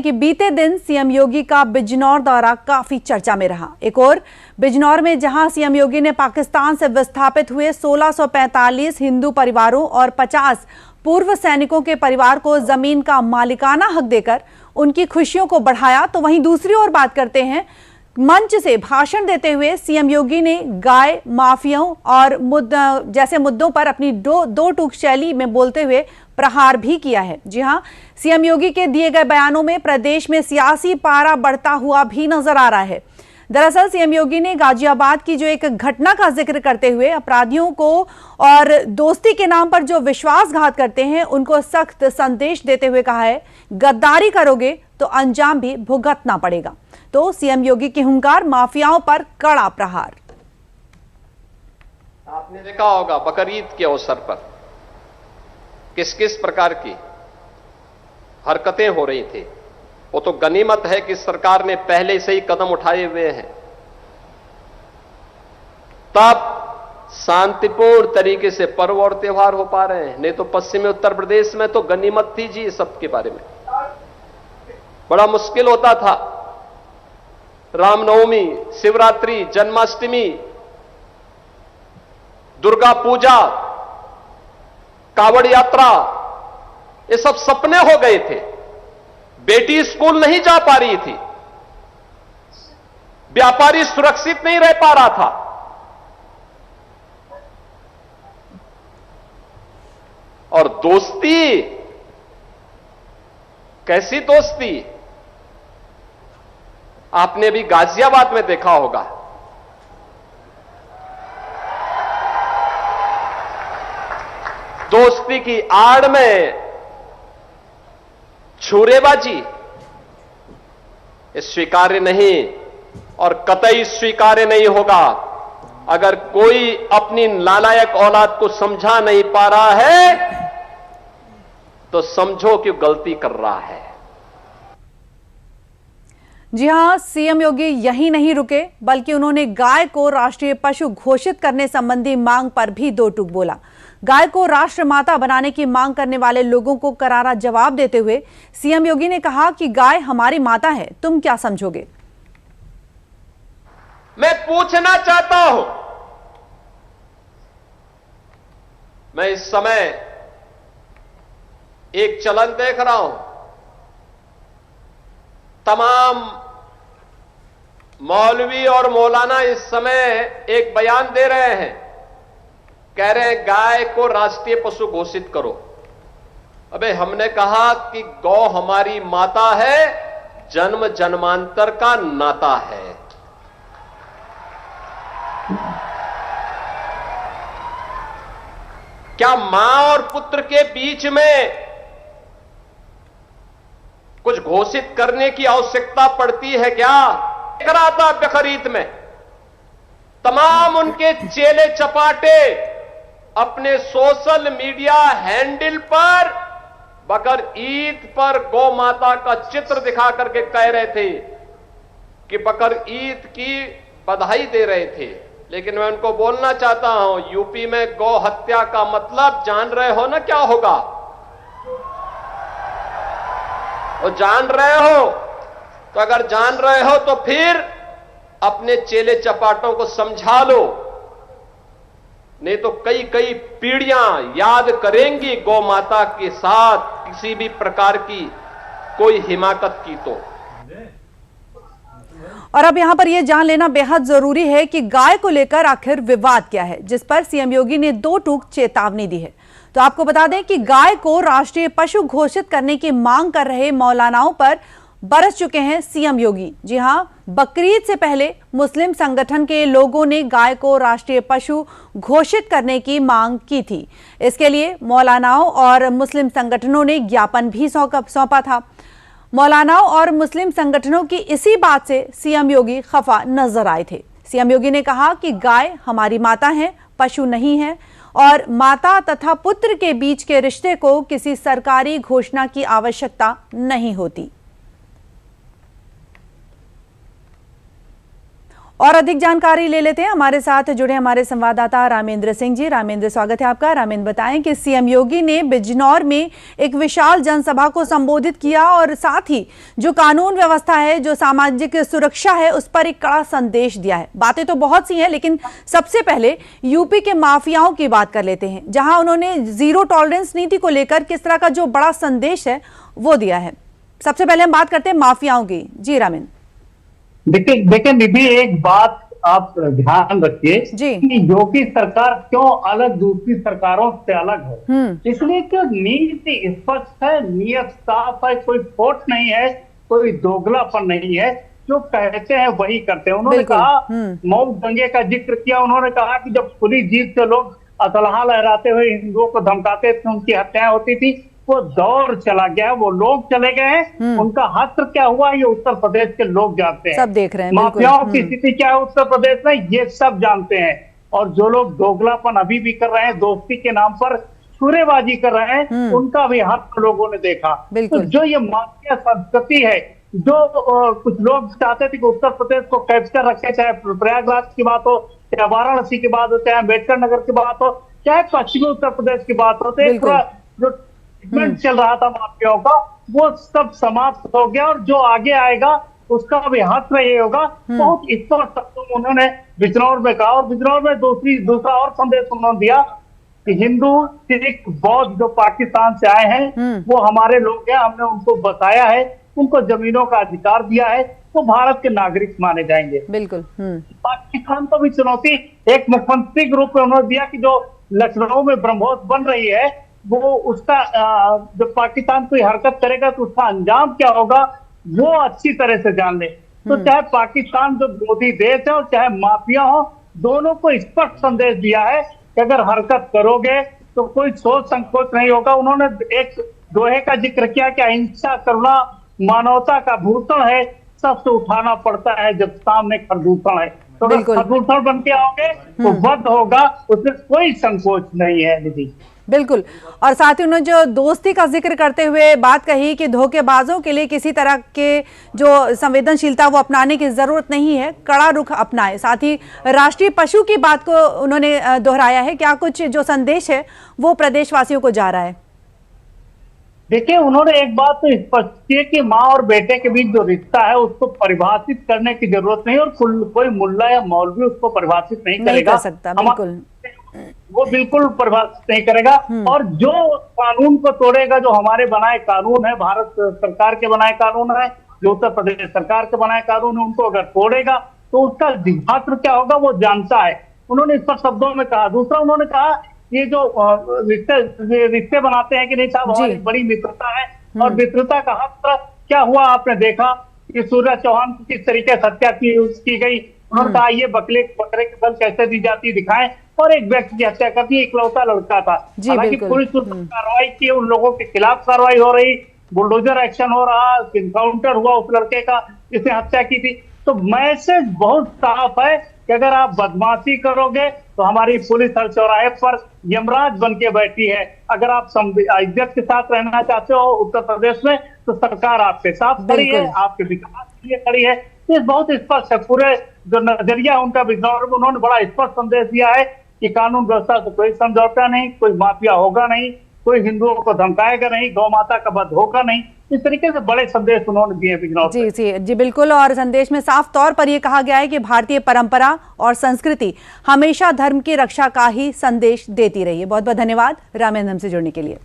कि बीते दिन सीएम योगी का बिजनौर दौरा काफी चर्चा में रहा। एक और बिजनौर में जहां सीएम योगी ने पाकिस्तान से विस्थापित हुए 1645 हिंदू परिवारों और 50 पूर्व सैनिकों के परिवार को जमीन का मालिकाना हक देकर उनकी खुशियों को बढ़ाया, तो वहीं दूसरी ओर बात करते हैं, मंच से भाषण देते हुए सीएम योगी ने गाय माफियाओं और जैसे मुद्दों पर अपनी दो टूक शैली में बोलते हुए प्रहार भी किया है। जी हां, सीएम योगी के दिए गए बयानों में प्रदेश में सियासी पारा बढ़ता हुआ भी नजर आ रहा है। दरअसल सीएम योगी ने गाजियाबाद की जो एक घटना का जिक्र करते हुए अपराधियों को और दोस्ती के नाम पर जो विश्वासघात करते हैं उनको सख्त संदेश देते हुए कहा है, गद्दारी करोगे तो अंजाम भी भुगतना पड़ेगा। तो सीएम योगी की हुंकार, माफियाओं पर कड़ा प्रहार। आपने देखा होगा बकरीद के अवसर पर किस किस प्रकार की हरकतें हो रही थी। वो तो गनीमत है कि सरकार ने पहले से ही कदम उठाए हुए हैं, तब शांतिपूर्ण तरीके से पर्व और त्योहार हो पा रहे हैं। नहीं तो पश्चिमी उत्तर प्रदेश में तो गनीमत थी जी, सबके बारे में बड़ा मुश्किल होता था। रामनवमी, शिवरात्रि, जन्माष्टमी, दुर्गा पूजा, कावड़ यात्रा, ये सब सपने हो गए थे। बेटी स्कूल नहीं जा पा रही थी, व्यापारी सुरक्षित नहीं रह पा रहा था। और दोस्ती, कैसी दोस्ती, आपने भी गाजियाबाद में देखा होगा। दोस्ती की आड़ में छुरेबाजी, ये स्वीकार्य नहीं और कतई स्वीकार्य नहीं होगा। अगर कोई अपनी नालायक औलाद को समझा नहीं पा रहा है तो समझो कि गलती कर रहा है। जी हां, सीएम योगी यही नहीं रुके, बल्कि उन्होंने गाय को राष्ट्रीय पशु घोषित करने संबंधी मांग पर भी दो टूक बोला। गाय को राष्ट्र माता बनाने की मांग करने वाले लोगों को करारा जवाब देते हुए सीएम योगी ने कहा कि गाय हमारी माता है, तुम क्या समझोगे। मैं पूछना चाहता हूं, मैं इस समय एक चलन देख रहा हूं, तमाम मौलवी और मौलाना इस समय एक बयान दे रहे हैं, कह रहे हैं गाय को राष्ट्रीय पशु घोषित करो। अबे हमने कहा कि गौ हमारी माता है, जन्म जन्मांतर का नाता है। क्या मां और पुत्र के बीच में कुछ घोषित करने की आवश्यकता पड़ती है क्या? देख रहा था बकरीद में तमाम उनके चेले चपाटे अपने सोशल मीडिया हैंडल पर बकर ईद पर गौ माता का चित्र दिखा करके कह रहे थे कि बकर ईद की बधाई दे रहे थे। लेकिन मैं उनको बोलना चाहता हूं, यूपी में गौ हत्या का मतलब जान रहे हो ना क्या होगा? और जान रहे हो तो अगर जान रहे हो तो फिर अपने चेले चपाटों को समझा लो, नहीं तो कई कई पीढ़ियां याद करेंगी गौ माता के साथ किसी भी प्रकार की कोई हिमाकत की। तो और अब यहां पर यह जान लेना बेहद जरूरी है कि गाय को लेकर आखिर विवाद क्या है, जिस पर सीएम योगी ने दो टूक चेतावनी दी है। तो आपको बता दें कि गाय को राष्ट्रीय पशु घोषित करने की मांग कर रहे मौलानाओं पर बरस चुके हैं सीएम योगी। जी हां, बकरीद से पहले मुस्लिम संगठन के लोगों ने गाय को राष्ट्रीय पशु घोषित करने की मांग की थी। इसके लिए मौलानाओं और मुस्लिम संगठनों ने ज्ञापन भी सौंपा था। मौलानाओं और मुस्लिम संगठनों की इसी बात से सीएम योगी खफा नजर आए थे। सीएम योगी ने कहा कि गाय हमारी माता है, पशु नहीं है, और माता तथा पुत्र के बीच के रिश्ते को किसी सरकारी घोषणा की आवश्यकता नहीं होती। और अधिक जानकारी ले लेते हैं। हमारे साथ जुड़े हमारे संवाददाता रामेंद्र सिंह जी। रामेंद्र, स्वागत है आपका। रामेंद्र, बताएं कि सीएम योगी ने बिजनौर में एक विशाल जनसभा को संबोधित किया और साथ ही जो कानून व्यवस्था है, जो सामाजिक सुरक्षा है, उस पर एक कड़ा संदेश दिया है। बातें तो बहुत सी हैं, लेकिन सबसे पहले यूपी के माफियाओं की बात कर लेते हैं, जहां उन्होंने जीरो टॉलरेंस नीति को लेकर किस तरह का जो बड़ा संदेश है वो दिया है। सबसे पहले हम बात करते हैं माफियाओं की। जी रामेंद्र। देखिए निधि, एक बात आप ध्यान रखिए कि योगी सरकार क्यों अलग दूसरी सरकारों से अलग है। इसलिए कि नीति स्पष्ट है, नियत साफ है, कोई खोट नहीं है, कोई दोगलापन नहीं है। जो कहते हैं वही करते हैं। उन्होंने कहा, मऊ दंगे का जिक्र किया, उन्होंने कहा कि जब खुली जीत से लोग असलहा लहराते हुए हिंदुओं को धमकाते थे, उनकी हत्याएं होती थी, वो दौर चला गया, वो लोग चले गए हैं। उनका हश्र क्या हुआ ये उत्तर प्रदेश के लोग जानते हैं। सब देख रहे हैं। माफियाओं की स्थिति क्या है उत्तर प्रदेश में, ये सब जानते हैं। और जो लोग दोगलापन अभी भी कर रहे हैं, दोस्ती के नाम पर सूरेबाजी कर रहे हैं, उनका भी हश्र लोगों ने देखा। तो जो ये माफिया संस्कृति है, जो कुछ लोग चाहते थे कि उत्तर प्रदेश को कैप्चर रखे, चाहे प्रयागराज की बात हो, चाहे वाराणसी की बात हो, चाहे अम्बेडकर नगर की बात हो, चाहे पश्चिमी उत्तर प्रदेश की बात हो, जो चल रहा था माफियाओं का, वो सब समाप्त हो गया। और जो आगे आएगा उसका भी हाथ में ये होगा। बहुत स्पष्ट शब्दों में उन्होंने बिजनौर में कहा। और बिजनौर में दूसरा और संदेश उन्होंने दिया कि हिंदू, सिख, बौद्ध जो पाकिस्तान से आए हैं वो हमारे लोग हैं, हमने उनको बताया है, उनको जमीनों का अधिकार दिया है, वो भारत के नागरिक माने जाएंगे। बिल्कुल। पाकिस्तान को भी चुनौती एक मुख्यमंत्री के रूप में उन्होंने दिया कि जो लखनऊ में ब्रह्मोस बन रही है, वो उसका जब पाकिस्तान कोई हरकत करेगा तो उसका अंजाम क्या होगा वो अच्छी तरह से जान ले। तो चाहे पाकिस्तान जो विरोधी देश है और चाहे माफिया हो, दोनों को स्पष्ट संदेश दिया है कि अगर हरकत करोगे तो कोई सोच संकोच नहीं होगा। उन्होंने एक दोहे का जिक्र किया कि अहिंसा, करुणा, मानवता का भूषण है, सबसे उठाना पड़ता है जब सामने प्रदूषण है। तो अगर प्रदूषण बन के आओगे तो वध होगा, उसमें कोई संकोच नहीं है निधि। बिल्कुल। और साथ ही उन्होंने जो दोस्ती का जिक्र करते हुए बात कही कि धोखेबाजों के लिए किसी तरह के जो संवेदनशीलता वो अपनाने की जरूरत नहीं है, कड़ा रुख अपनाए। साथ ही राष्ट्रीय पशु की बात को उन्होंने दोहराया है। क्या कुछ जो संदेश है वो प्रदेशवासियों को जा रहा है? देखिए, उन्होंने एक बात तो स्पष्ट की कि माँ और बेटे के बीच जो रिश्ता है उसको परिभाषित करने की जरूरत नहीं, और कोई मुल्ला या मौलवी उसको परिभाषित नहीं करेगा। कर सकता, बिल्कुल। वो बिल्कुल परिभाषित नहीं करेगा। और जो कानून को तोड़ेगा, जो हमारे बनाए कानून है, भारत सरकार के बनाए कानून है, जो उत्तर प्रदेश सरकार के बनाए कानून है, उनको अगर तोड़ेगा तो उसका जिहात्र क्या होगा वो जानता है। उन्होंने इस पर शब्दों में कहा। दूसरा उन्होंने कहा, ये जो रिश्ते बनाते हैं कि नहीं साहब, हमारी बड़ी मित्रता है, और मित्रता का हश्र क्या हुआ आपने देखा कि सूरज चौहान की किस तरीके से हत्या की गई। उन्होंने कहा ये बकरे के बल कैसे दी जाती दिखाएं, और एक व्यक्ति की हत्या कर दी, इकलौता लड़का था। हालांकि पुलिस उस कार्रवाई की, उन लोगों के खिलाफ कार्रवाई हो रही, बुलडोजर एक्शन हो रहा, इनकाउंटर हुआ उस लड़के का जिसने हत्या की थी। तो मैसेज बहुत साफ है कि अगर आप बदमाशी करोगे तो हमारी पुलिस हर चौराहे पर यमराज बन के बैठी है। अगर आप इज्जत के साथ रहना चाहते हो उत्तर प्रदेश में तो सरकार आपके साथ खड़ी है, आपके विकास के लिए खड़ी है। ये बहुत स्पष्ट है। पूरे जो नजरिया उनका बिजनौर में, उन्होंने बड़ा स्पष्ट संदेश दिया है कि कानून व्यवस्था से कोई समझौता नहीं, कोई माफिया होगा नहीं, कोई हिंदुओं को धमकाएगा नहीं, गौ माता का वध होगा नहीं। इस तरीके से बड़े संदेश उन्होंने दिए बिजनौर। जी बिल्कुल। और संदेश में साफ तौर पर यह कहा गया है कि भारतीय परंपरा और संस्कृति हमेशा धर्म की रक्षा का ही संदेश देती रही है। बहुत बहुत धन्यवाद रामेंद्र हमसे जुड़ने के लिए।